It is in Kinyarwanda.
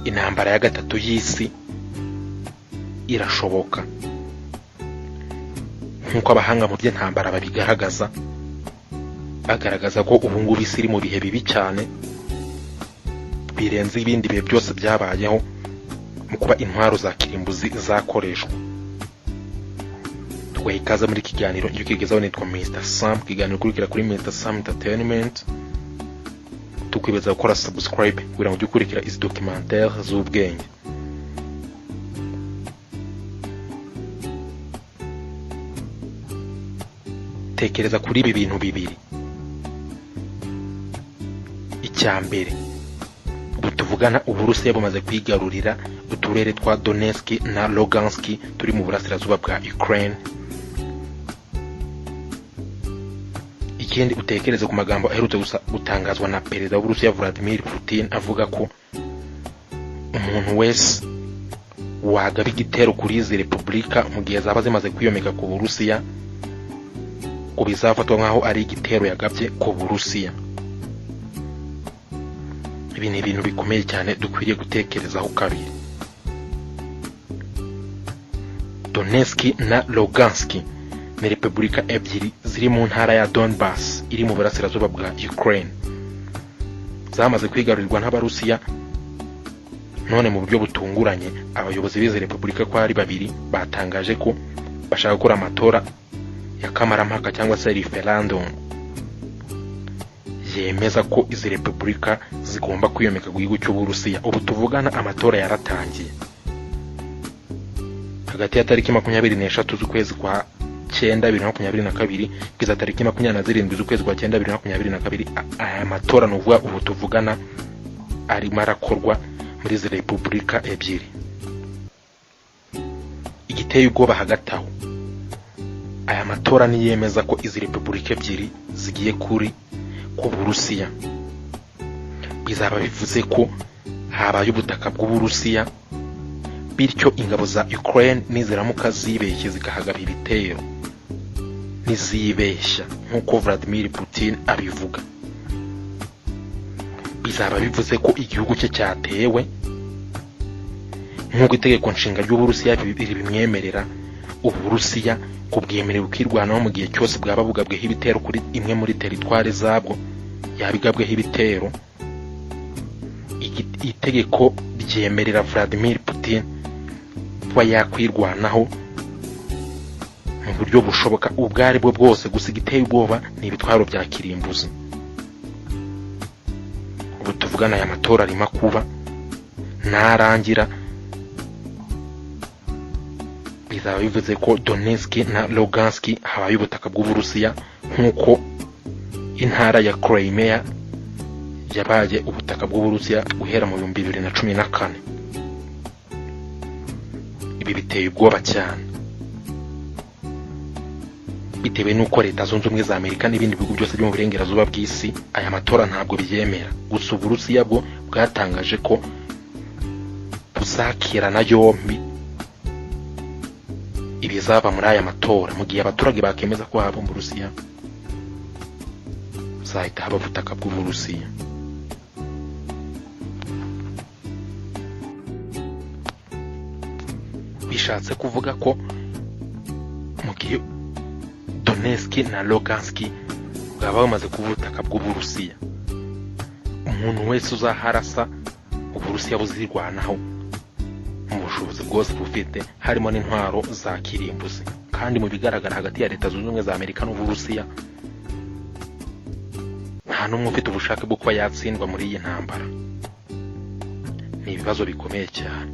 intambara ya gatatu y'isi irashoboka nk'uko abahanga mu by'intambara babigaragaza, bagaragaza ko ubu ngubu isi iri mu bihe bibi cyane birenze ibindi bihe byose byabayeho mu kuba intwaro za kirimbuzi zakoreshwa. Tuguhaye ikaze muri kiganiro njye ukigezaho, nitwa Mr. Sam. Kiganiro kurikira kuri Mr. Sam Entertainment. Tukwibeza gukora subscribe kugira ngo ujye ukurikira izi documentaire z'ubwenge. Tekereza kuri ibi bintu bibiri. Icya mbere, ubu tuvugana Uburusiya bumaze kwigarurira uturere twa Donetsk na Lugansk turi mu burasirazuba bwa Ukraine. Ikindi utekereze ku magambo aherutse gutangazwa na perezida w'Uburusiya Vladimir Putin avuga ko umuntu wese wagaba igitero kuri izi repubulika mu gihe zaba zimaze kwiyomeka ku Burusiya ko bizafatwa nk'aho ari igitero yagabye ku Burusiya. Ibi ni ibintu bikomeye cyane dukwiriye gutekerezaho kabiri. Donetsk na Lugansk ni repubulika ebyiri ziri mu ntara ya Donbass iri mu burasirazuba bwa Ukraine. Zamaze kwigarurirwa n'Abarusiya, none mu buryo butunguranye abayobozi b'izi repubulika ko ari babiri batangaje ko bashaka gukora amatora ya kamarampaka cyangwa se referendum yemeza ko izi repubulika zigomba kwiyomeka ku gihugu cy'Uburusiya. Ubu tuvugana amatora yaratangiye hagati ya tariki 23 z'ukwezi kwa 9 2022 kugeza tariki 27 z'ukwezi kwa 9 2022. Aya matora n'uvuga ubu tuvugana arimo arakorwa muri izi repubulika ebyiri. Igiteye ubwoba hagati aho, aya matora niyemeza ko izi repubulika ebyiri zigiye kuri ku Burusiya, bizaba bivuze ko habaye ubutaka bw'Uburusiya, bityo ingabo za Ukraine niziramuka zibeshye zikahagaba ibitero nizibeshya nk'uko Vladimir Putin abivuga, bizaba bivuze ko igihugu cye cyatewe nk'uko itegeko nshinga ry'Uburusiya bimwemerera. Uburusiya kubwemerewe kwirwanaho mu gihe cyose bwaba bugabweho ibitero kuri imwe muri teritwari zabwo yabigabweho ibitero. Itegeko ryemerera Vladimir Putin kuba yakwirwanaho mu buryo bushoboka ubwo ari bwo bwose. Gusa igiteye ubwoba ni ibitwaro bya kirimbuzi. Ubu tuvugana aya matora arimo kuba, narangira bizaba bivuze ko Donetsk na Lugansk habaye ubutaka bw'Uburusiya nk'uko intara ya Crimea yabaye ubutaka bw'Uburusiya guhera mu 2014. Ibi biteye ubwoba cyane bitewe n'uko Leta Zunze Ubumwe za Amerika n'ibindi bihugu byose byo mu burengerazuba bw'isi aya matora ntabwo byemera. Gusa Uburusiya bwo bwatangaje ko buzakirana yombi ibizaba muri aya matora, mu gihe abaturage bakemeza ko haba mu Burusiya zahita haba ubutaka bw'Uburusiya. Bishatse kuvuga ko mu gihe Donetsk na Lugansk bwaba bamaze kuba ubutaka bw'Uburusiya, umuntu wese uzaharasa Uburusiya buzirwanaho mu bushobozi bwose bufite, harimo n'intwaro za kirimbuzi. Kandi mu bigaragara hagati ya Leta Zunze Ubumwe za Amerika n'Uburusiya nta n'umwe ufite ubushake bwo kuba yatsindwa muri iyi ntambara. Ni ibibazo bikomeye cyane.